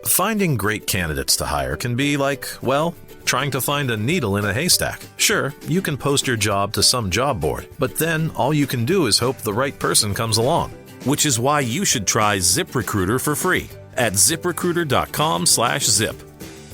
Finding great candidates to hire can be like, well, trying to find a needle in a haystack. Sure, you can post your job to some job board, but then all you can do is hope the right person comes along. Which is why you should try ZipRecruiter for free at ziprecruiter.com/zip.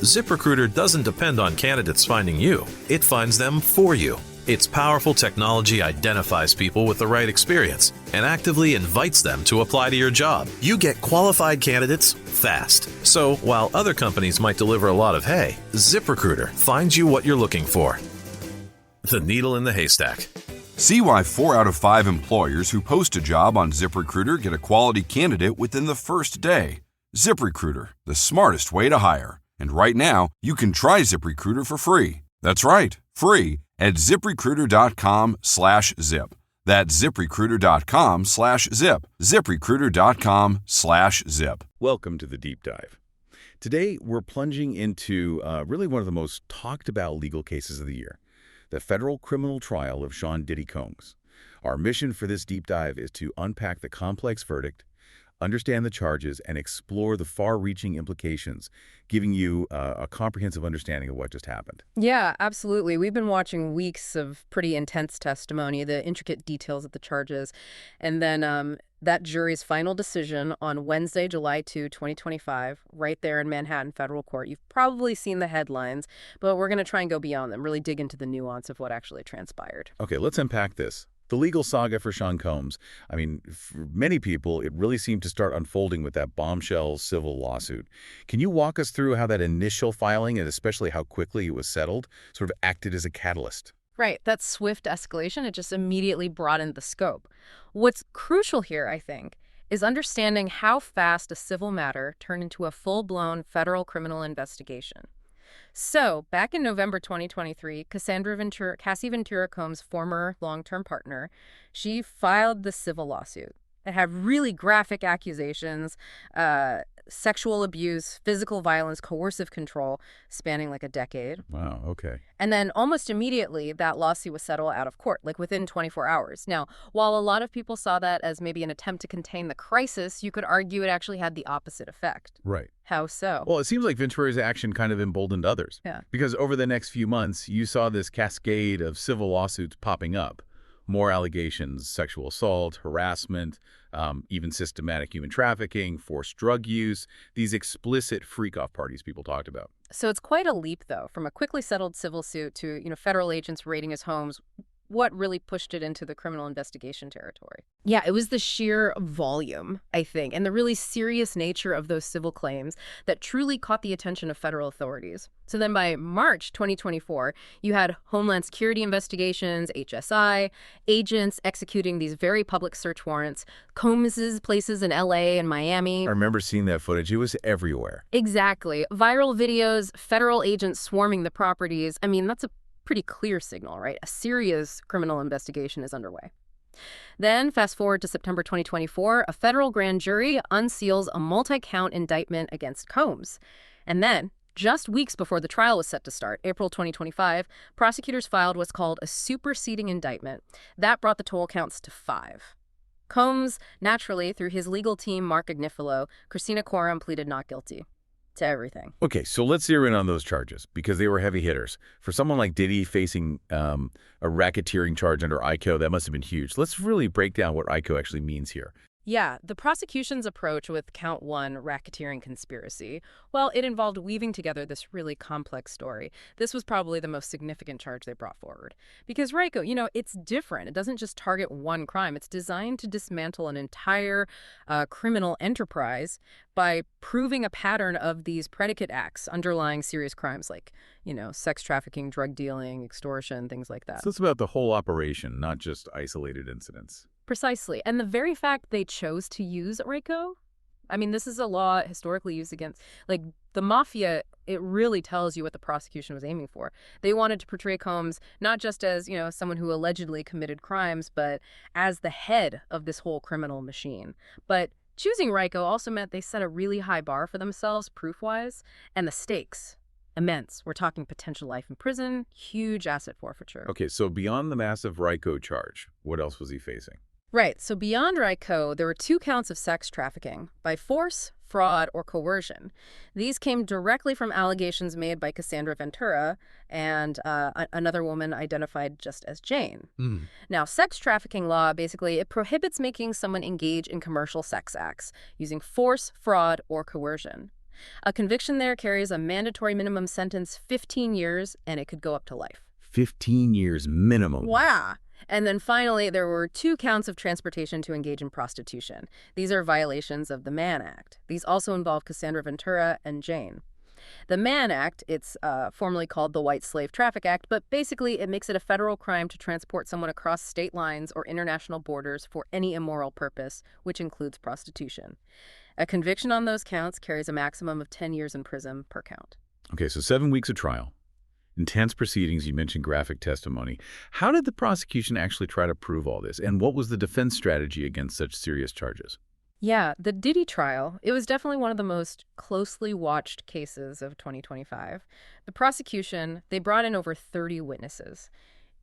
ZipRecruiter doesn't depend on candidates finding you. It finds them for you. Its powerful technology identifies people with the right experience and actively invites them to apply to your job. You get qualified candidates fast. So while other companies might deliver a lot of hay, ZipRecruiter finds you what you're looking for. The needle in the haystack. See why 4 out of 5 employers who post a job on ZipRecruiter get a quality candidate within the first day. ZipRecruiter, the smartest way to hire. And right now, you can try ZipRecruiter for free. That's right, free at ziprecruiter.com/zip. That's ziprecruiter.com/zip. ziprecruiter.com/zip. Welcome to the Deep Dive. Today, we're plunging into really one of the most talked about legal cases of the year, the federal criminal trial of Sean Diddy Combs. Our mission for this deep dive is to unpack the complex verdict, understand the charges, and explore the far-reaching implications, giving you a comprehensive understanding of what just happened. Yeah, absolutely. We've been watching weeks of pretty intense testimony, the intricate details of the charges, and then that jury's final decision on Wednesday, July 2, 2025, right there in Manhattan Federal Court. You've probably seen the headlines, but we're going to try and go beyond them, really dig into the nuance of what actually transpired. Okay, let's unpack this. The legal saga for Sean Combs. I mean, for many people, it really seemed to start unfolding with that bombshell civil lawsuit. Can you walk us through how that initial filing, and especially how quickly it was settled, sort of acted as a catalyst? Right, that swift escalation, it just immediately broadened the scope. What's crucial here, I think, is understanding how fast a civil matter turned into a full-blown federal criminal investigation. So, back in November 2023, Cassie Ventura Combs' former long-term partner, she filed the civil lawsuit. It had really graphic accusations, sexual abuse, physical violence, coercive control, spanning like a decade. Wow, okay. And then almost immediately, that lawsuit was settled out of court, like within 24 hours. Now, while a lot of people saw that as maybe an attempt to contain the crisis, you could argue it actually had the opposite effect. Right. How so? Well, it seems like Ventura's action kind of emboldened others. Yeah. Because over the next few months, you saw this cascade of civil lawsuits popping up. More allegations, sexual assault, harassment, even systematic human trafficking, forced drug use, these explicit freak-off parties people talked about. So it's quite a leap, though, from a quickly settled civil suit to, federal agents raiding his homes. What really pushed it into the criminal investigation territory? Yeah, it was the sheer volume, I think, and the really serious nature of those civil claims that truly caught the attention of federal authorities. So then by March 2024, you had Homeland Security investigations, HSI, agents executing these very public search warrants, Combs' places in LA and Miami. I remember seeing that footage. It was everywhere. Exactly. Viral videos, federal agents swarming the properties. I mean, that's a pretty clear signal, right? A serious criminal investigation is underway. Then, fast forward to September 2024, a federal grand jury unseals a multi-count indictment against Combs. And then, just weeks before the trial was set to start, April 2025, prosecutors filed what's called a superseding indictment. That brought the total counts to 5. Combs, naturally, through his legal team, Mark Agnifilo, Christina Coram pleaded not guilty to everything. Okay, so let's zero in on those charges because they were heavy hitters. For someone like Diddy facing a racketeering charge under ICO, that must have been huge. Let's really break down what ICO actually means here. Yeah, the prosecution's approach with Count 1, racketeering conspiracy, well, it involved weaving together this really complex story. This was probably the most significant charge they brought forward. Because RICO, it's different. It doesn't just target one crime. It's designed to dismantle an entire criminal enterprise by proving a pattern of these predicate acts underlying serious crimes like, sex trafficking, drug dealing, extortion, things like that. So it's about the whole operation, not just isolated incidents. Precisely. And the very fact they chose to use RICO, I mean, this is a law historically used against, like, the mafia, it really tells you what the prosecution was aiming for. They wanted to portray Combs not just as, someone who allegedly committed crimes, but as the head of this whole criminal machine. But choosing RICO also meant they set a really high bar for themselves proof-wise, and the stakes. Immense. We're talking potential life in prison, huge asset forfeiture. Okay, so beyond the massive RICO charge, what else was he facing? Right. So beyond RICO, there were 2 counts of sex trafficking by force, fraud, or coercion. These came directly from allegations made by Cassandra Ventura and another woman identified just as Jane. Mm. Now, sex trafficking law, basically, it prohibits making someone engage in commercial sex acts using force, fraud, or coercion. A conviction there carries a mandatory minimum sentence 15 years, and it could go up to life. 15 years minimum. Wow. And then finally, there were 2 counts of transportation to engage in prostitution. These are violations of the Mann Act. These also involve Cassandra Ventura and Jane. The Mann Act, it's formerly called the White Slave Traffic Act, but basically it makes it a federal crime to transport someone across state lines or international borders for any immoral purpose, which includes prostitution. A conviction on those counts carries a maximum of 10 years in prison per count. Okay, so 7 weeks of trial. Intense proceedings, you mentioned graphic testimony. How did the prosecution actually try to prove all this, and what was the defense strategy against such serious charges? Yeah, the Diddy trial, it was definitely one of the most closely watched cases of 2025. The prosecution, they brought in over 30 witnesses,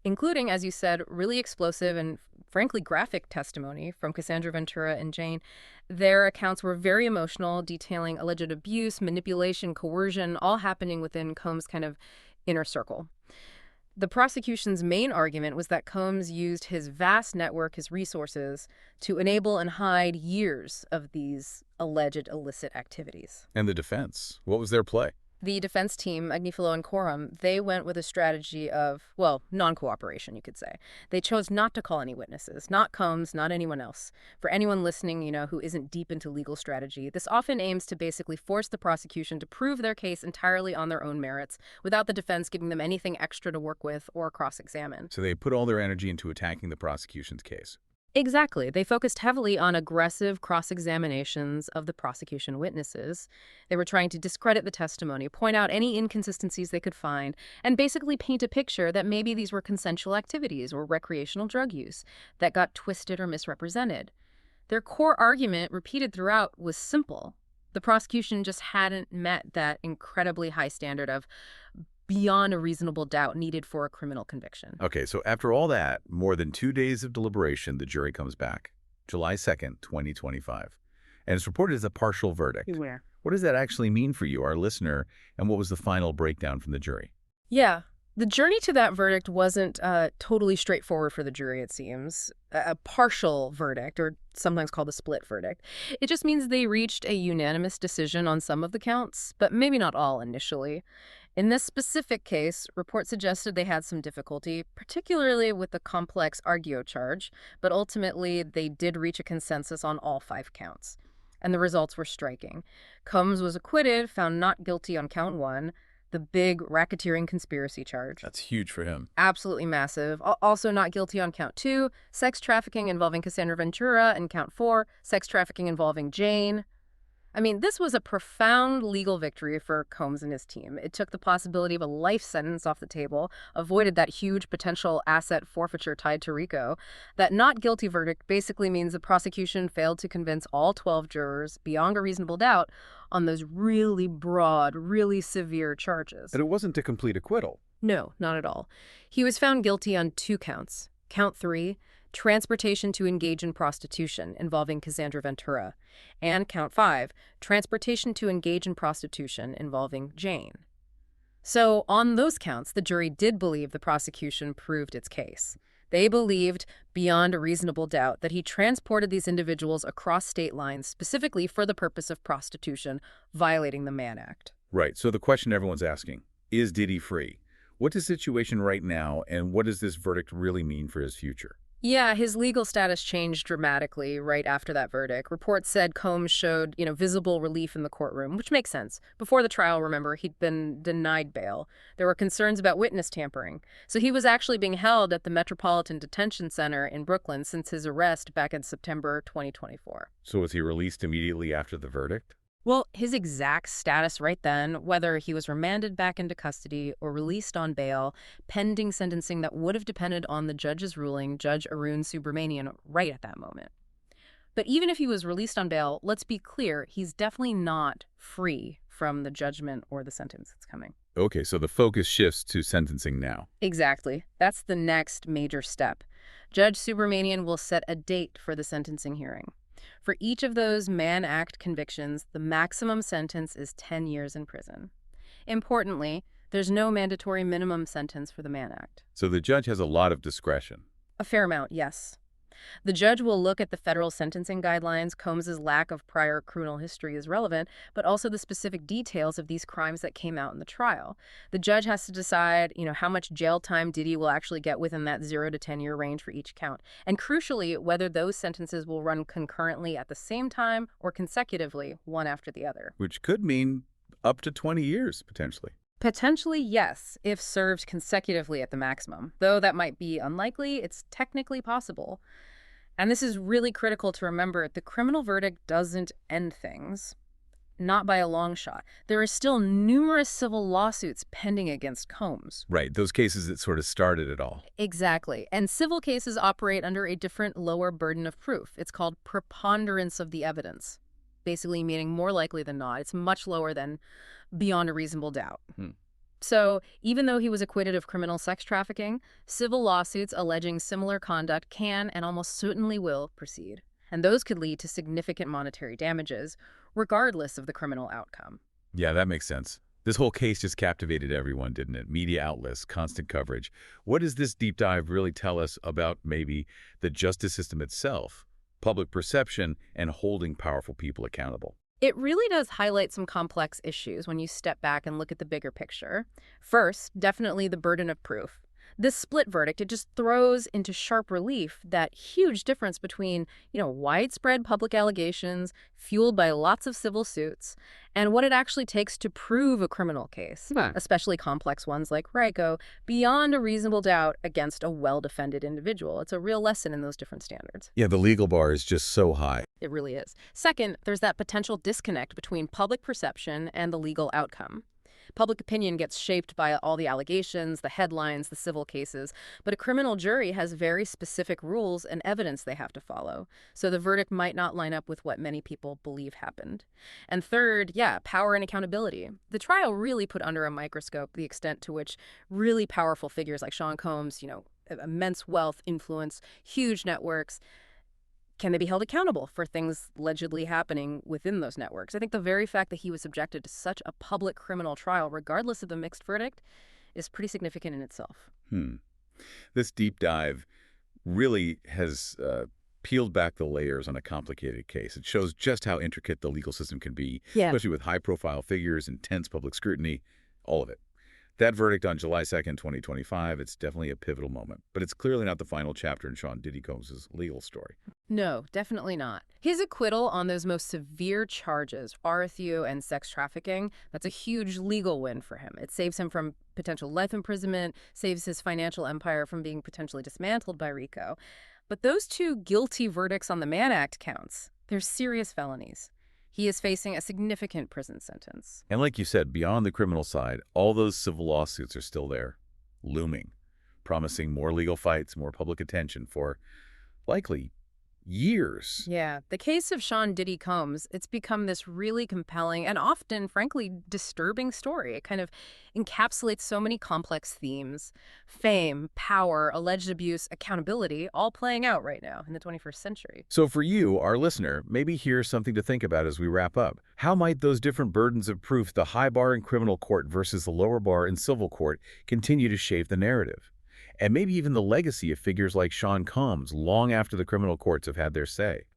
including, as you said, really explosive and frankly graphic testimony from Cassandra Ventura and Jane. Their accounts were very emotional, detailing alleged abuse, manipulation, coercion, all happening within Combs' kind of inner circle. The prosecution's main argument was that Combs used his vast network, his resources, to enable and hide years of these alleged illicit activities. And the defense, what was their play? The defense team, Agnifilo and Coram, they went with a strategy of, well, non-cooperation, you could say. They chose not to call any witnesses, not Combs, not anyone else. For anyone listening, who isn't deep into legal strategy, this often aims to basically force the prosecution to prove their case entirely on their own merits, without the defense giving them anything extra to work with or cross-examine. So they put all their energy into attacking the prosecution's case. Exactly. They focused heavily on aggressive cross-examinations of the prosecution witnesses. They were trying to discredit the testimony, point out any inconsistencies they could find, and basically paint a picture that maybe these were consensual activities or recreational drug use that got twisted or misrepresented. Their core argument, repeated throughout, was simple. The prosecution just hadn't met that incredibly high standard of beyond a reasonable doubt needed for a criminal conviction. Okay, so after all that, more than 2 days of deliberation, the jury comes back, July 2nd, 2025. And it's reported as a partial verdict. Beware. What does that actually mean for you, our listener, and what was the final breakdown from the jury? Yeah, the journey to that verdict wasn't totally straightforward for the jury, it seems. A partial verdict, or sometimes called a split verdict. It just means they reached a unanimous decision on some of the counts, but maybe not all initially. In this specific case, reports suggested they had some difficulty, particularly with the complex Argio charge, but ultimately they did reach a consensus on all 5 counts. And the results were striking. Combs was acquitted, found not guilty on count 1, the big racketeering conspiracy charge. That's huge for him. Absolutely massive. Also not guilty on count 2, sex trafficking involving Cassandra Ventura, and count 4, sex trafficking involving Jane. I mean, this was a profound legal victory for Combs and his team. It took the possibility of a life sentence off the table, avoided that huge potential asset forfeiture tied to RICO. That not guilty verdict basically means the prosecution failed to convince all 12 jurors beyond a reasonable doubt on those really broad, really severe charges. But it wasn't a complete acquittal. No, not at all. He was found guilty on 2 counts. Count 3, transportation to engage in prostitution involving Cassandra Ventura, and count 5, transportation to engage in prostitution involving Jane. So on those counts, the jury did believe the prosecution proved its case. They believed beyond a reasonable doubt that he transported these individuals across state lines specifically for the purpose of prostitution, violating the Mann Act. Right, so the question everyone's asking, is Diddy free? What's his situation right now, and what does this verdict really mean for his future? Yeah, his legal status changed dramatically right after that verdict. Reports said Combs showed, visible relief in the courtroom, which makes sense. Before the trial, remember, he'd been denied bail. There were concerns about witness tampering. So he was actually being held at the Metropolitan Detention Center in Brooklyn since his arrest back in September 2024. So was he released immediately after the verdict? Well, his exact status right then, whether he was remanded back into custody or released on bail, pending sentencing, that would have depended on the judge's ruling, Judge Arun Subramanian, right at that moment. But even if he was released on bail, let's be clear, he's definitely not free from the judgment or the sentence that's coming. Okay, so the focus shifts to sentencing now. Exactly. That's the next major step. Judge Subramanian will set a date for the sentencing hearing. For each of those Mann Act convictions, the maximum sentence is 10 years in prison. Importantly, there's no mandatory minimum sentence for the Mann Act. So the judge has a lot of discretion. A fair amount, yes. The judge will look at the federal sentencing guidelines. Combs's lack of prior criminal history is relevant, but also the specific details of these crimes that came out in the trial. The judge has to decide, how much jail time Diddy will actually get within that 0 to 10-year range for each count. And crucially, whether those sentences will run concurrently at the same time or consecutively, one after the other. Which could mean up to 20 years, potentially. Potentially, yes, if served consecutively at the maximum. Though that might be unlikely, it's technically possible. And this is really critical to remember. The criminal verdict doesn't end things. Not by a long shot. There are still numerous civil lawsuits pending against Combs. Right, those cases that sort of started it all. Exactly. And civil cases operate under a different, lower burden of proof. It's called preponderance of the evidence. Basically meaning more likely than not. It's much lower than beyond a reasonable doubt. So even though he was acquitted of criminal sex trafficking, civil lawsuits alleging similar conduct can and almost certainly will proceed. And those could lead to significant monetary damages, regardless of the criminal outcome. Yeah, that makes sense. This whole case just captivated everyone, didn't it? Media outlets, constant coverage. What does this deep dive really tell us about maybe the justice system itself, public perception, and holding powerful people accountable? It really does highlight some complex issues when you step back and look at the bigger picture. First, definitely the burden of proof. This split verdict, it just throws into sharp relief that huge difference between, widespread public allegations fueled by lots of civil suits and what it actually takes to prove a criminal case, especially complex ones like RICO, beyond a reasonable doubt against a well-defended individual. It's a real lesson in those different standards. Yeah, the legal bar is just so high. It really is. Second, there's that potential disconnect between public perception and the legal outcome. Public opinion gets shaped by all the allegations, the headlines, the civil cases, but a criminal jury has very specific rules and evidence they have to follow. So the verdict might not line up with what many people believe happened. And third, power and accountability. The trial really put under a microscope the extent to which really powerful figures like Sean Combs, immense wealth, influence, huge networks, can they be held accountable for things allegedly happening within those networks? I think the very fact that he was subjected to such a public criminal trial, regardless of the mixed verdict, is pretty significant in itself. This deep dive really has peeled back the layers on a complicated case. It shows just how intricate the legal system can be, especially with high-profile figures, intense public scrutiny, all of it. That verdict on July 2nd, 2025, it's definitely a pivotal moment. But it's clearly not the final chapter in Sean Diddy Combs' legal story. No, definitely not. His acquittal on those most severe charges, RFU and sex trafficking, that's a huge legal win for him. It saves him from potential life imprisonment, saves his financial empire from being potentially dismantled by RICO. But those two guilty verdicts on the Mann Act counts, they're serious felonies. He is facing a significant prison sentence. And like you said, beyond the criminal side, all those civil lawsuits are still there, looming, promising more legal fights, more public attention for likely years. Yeah, the case of Sean Diddy Combs, it's become this really compelling and often, frankly, disturbing story. It kind of encapsulates so many complex themes: fame, power, alleged abuse, accountability, all playing out right now in the 21st century. So for you, our listener, maybe here's something to think about as we wrap up. How might those different burdens of proof, the high bar in criminal court versus the lower bar in civil court, continue to shape the narrative? And maybe even the legacy of figures like Sean Combs long after the criminal courts have had their say.